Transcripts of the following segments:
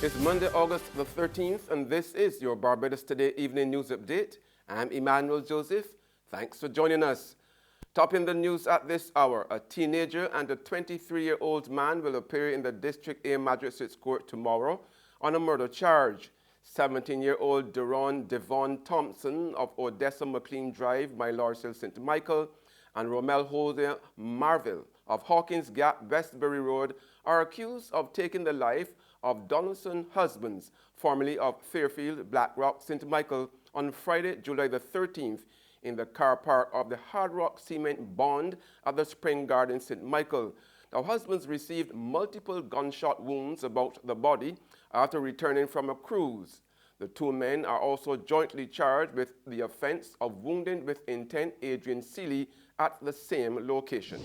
It's Monday, August the 13th, and this is your Barbados Today Evening News Update. I'm Emmanuel Joseph. Thanks for joining us. Topping the news at this hour, a teenager and a 23-year-old man will appear in the District A Magistrates Court tomorrow on a murder charge. 17-year-old Devon Thompson of Odessa McLean Drive, Mylorsville, St. Michael, and Romel Holder Marville of Hawkins Gap, Westbury Road, are accused of taking the life of Donaldson Husbands, formerly of Fairfield, Blackrock, St. Michael, on Friday, July the 13th, in the car park of the Hard Rock Cement Bond at the Spring Garden, St. Michael. Now, Husbands received multiple gunshot wounds about the body after returning from a cruise. The two men are also jointly charged with the offense of wounding with intent Adrian Seeley at the same location.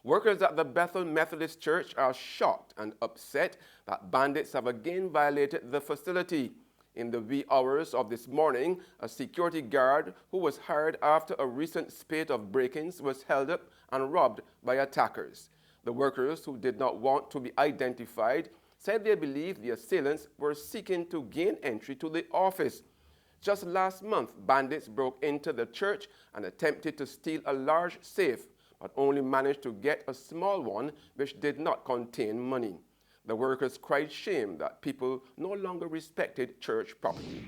Workers at the Bethel Methodist Church are shocked and upset that bandits have again violated the facility. In the wee hours of this morning, a security guard who was hired after a recent spate of break-ins was held up and robbed by attackers. The workers, who did not want to be identified, said they believed the assailants were seeking to gain entry to the office. Just last month, bandits broke into the church and attempted to steal a large safe, but only managed to get a small one which did not contain money. The workers cried shame that people no longer respected church property.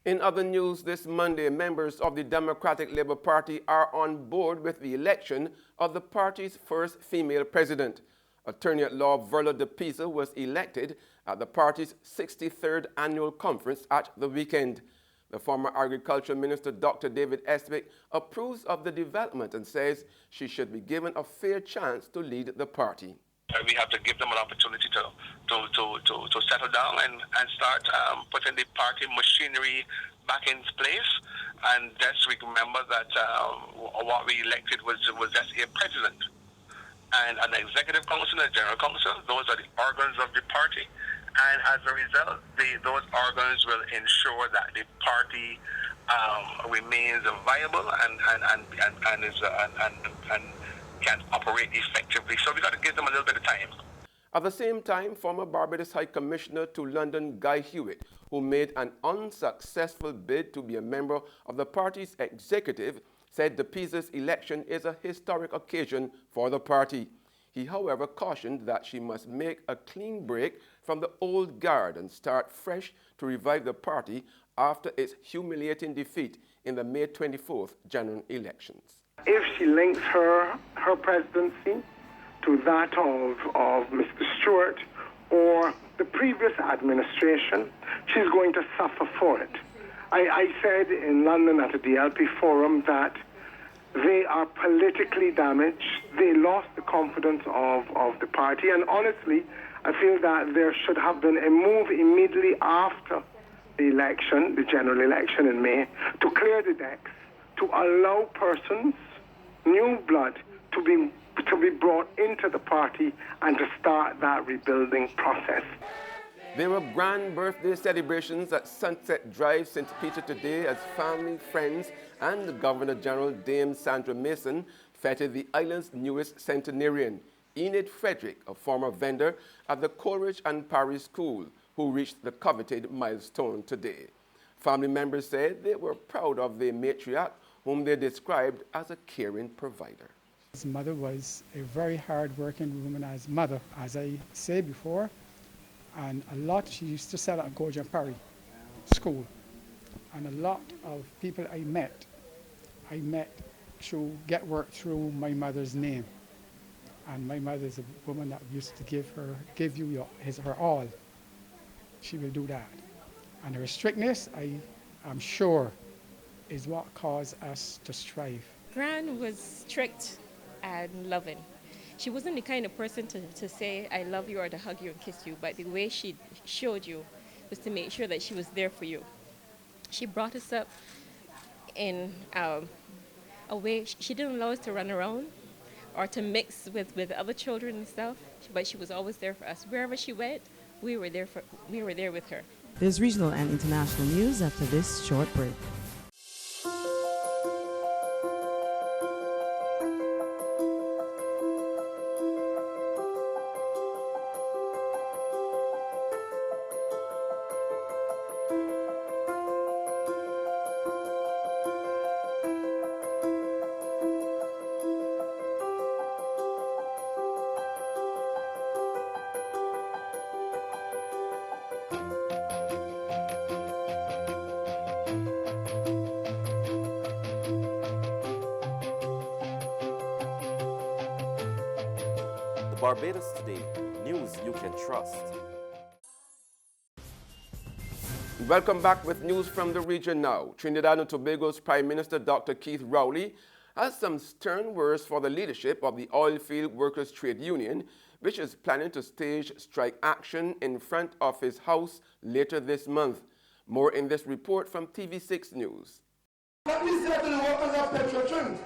In other news, this Monday, members of the Democratic Labour Party are on board with the election of the party's first female president. Attorney-at-law Verla De Pisa was elected at the party's 63rd annual conference at the weekend. The former Agriculture Minister, Dr. David Estwick, approves of the development and says she should be given a fair chance to lead the party. We have to give them an opportunity to settle down and start putting the party machinery back in place. And let's remember that what we elected was just a president and an executive council and a general council. Those are the organs of the party. And as a result, those organs will ensure that the party remains viable and can operate effectively. So we got to give them a little bit of time. At the same time, former Barbados High Commissioner to London Guy Hewitt, who made an unsuccessful bid to be a member of the party's executive, said De Pisa's election is a historic occasion for the party. He, however, cautioned that she must make a clean break from the old guard and start fresh to revive the party after its humiliating defeat in the May 24th general elections. If she links her presidency to that of Mr. Stewart or the previous administration, she's going to suffer for it. I said in London at a DLP forum that they are politically damaged. They lost the confidence of the party. And honestly, I feel that there should have been a move immediately after the election, the general election in May, to clear the decks, to allow persons, new blood, to be brought into the party and to start that rebuilding process. There were grand birthday celebrations at Sunset Drive, St. Peter today as family, friends, and the Governor-General Dame Sandra Mason feted the island's newest centenarian, Enid Frederick, a former vendor at the Coleridge and Parry School, who reached the coveted milestone today. Family members said they were proud of the matriarch, whom they described as a caring provider. His mother was a very hard-working womanized mother, as I said before, and she used to sell at Coleridge and Parry School. And a lot of people I met to get work through my mother's name. And my mother's a woman that used to give you her all. She will do that. And her strictness, I'm sure, is what caused us to strive. Gran was strict and loving. She wasn't the kind of person to say, I love you, or to hug you and kiss you, but the way she showed you was to make sure that she was there for you. She brought us up in a way, she didn't allow us to run around or to mix with other children and stuff, but she was always there for us. Wherever she went, we were there with her. There's regional and international news after this short break. Barbados Today, news you can trust. Welcome back with news from the region now. Trinidad and Tobago's Prime Minister Dr. Keith Rowley has some stern words for the leadership of the Oilfield Workers Trade Union, which is planning to stage strike action in front of his house later this month. More in this report from TV6 News. Let me say to the workers of Petrotrin,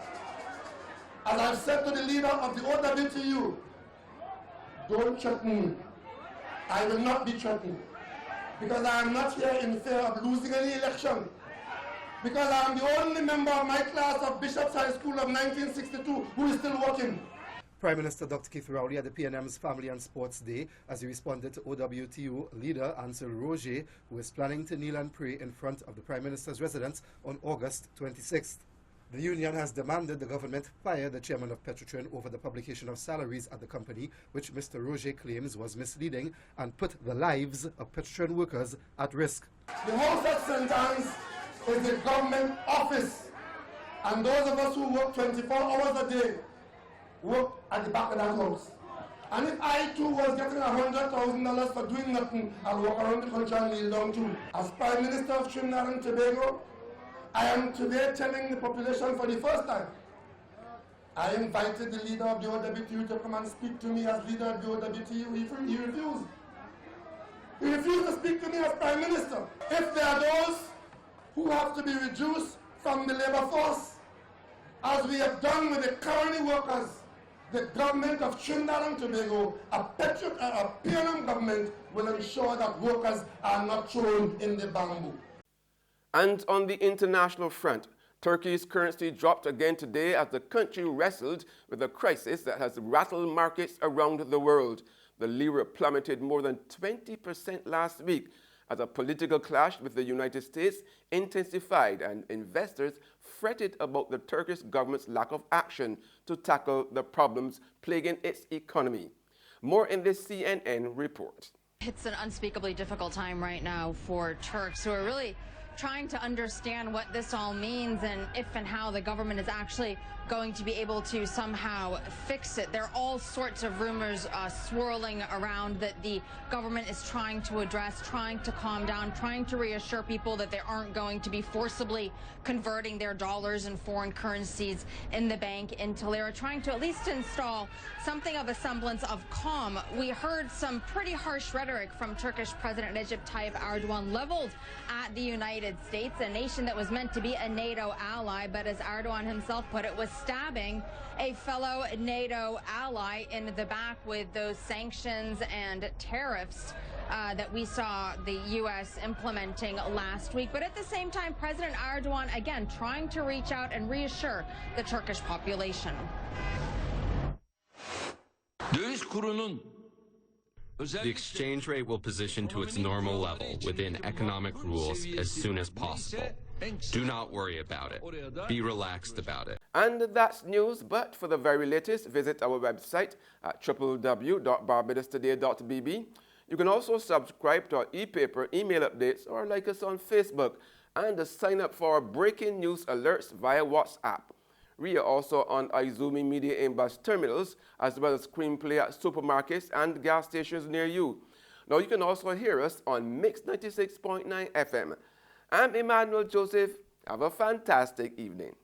as I've said to the leader of the OWTU, don't threaten me. I will not be threatened. Because I am not here in fear of losing any election. Because I am the only member of my class of Bishop's High School of 1962 who is still working. Prime Minister Dr. Keith Rowley at the PNM's Family and Sports Day as he responded to OWTU leader Ansel Roger, who is planning to kneel and pray in front of the Prime Minister's residence on August 26th. The union has demanded the government fire the chairman of Petrotrin over the publication of salaries at the company, which Mr. Roger claims was misleading and put the lives of Petrotrin workers at risk. The House at St. Anne's is a government office, and those of us who work 24 hours a day work at the back of that house. And if I too was getting $100,000 for doing nothing, I'll walk around the country and kneel down too. As Prime Minister of Trinidad and Tobago, I am today telling the population for the first time, I invited the leader of the OWTU to come and speak to me as leader of the OWTU. He refused. He refused to speak to me as Prime Minister. If there are those who have to be reduced from the labor force, as we have done with the colony workers, the government of Trinidad and Tobago, a PNM government, will ensure that workers are not thrown in the bamboo. And on the international front, Turkey's currency dropped again today as the country wrestled with a crisis that has rattled markets around the world. The lira plummeted more than 20% last week as a political clash with the United States intensified and investors fretted about the Turkish government's lack of action to tackle the problems plaguing its economy. More in this CNN report. It's an unspeakably difficult time right now for Turks who are really trying to understand what this all means and if and how the government is actually going to be able to somehow fix it. There are all sorts of rumors swirling around that the government is trying to address, trying to calm down, trying to reassure people that they aren't going to be forcibly converting their dollars and foreign currencies in the bank into lira, trying to at least install something of a semblance of calm. We heard some pretty harsh rhetoric from Turkish President Recep Tayyip Erdogan leveled at the United States, a nation that was meant to be a NATO ally, but as Erdogan himself put it, was stabbing a fellow NATO ally in the back with those sanctions and tariffs that we saw the U.S. implementing last week. But at the same time, President Erdogan, again, trying to reach out and reassure the Turkish population. The exchange rate will position to its normal level within economic rules as soon as possible. Do not worry about it. Be relaxed about it. And that's news, but for the very latest, visit our website at www.barbadostoday.bb. You can also subscribe to our e-paper email updates or like us on Facebook and sign up for our breaking news alerts via WhatsApp. We are also on Izumi Media in-bus terminals, as well as screenplay at supermarkets and gas stations near you. Now you can also hear us on Mix 96.9 FM. I'm Emmanuel Joseph. Have a fantastic evening.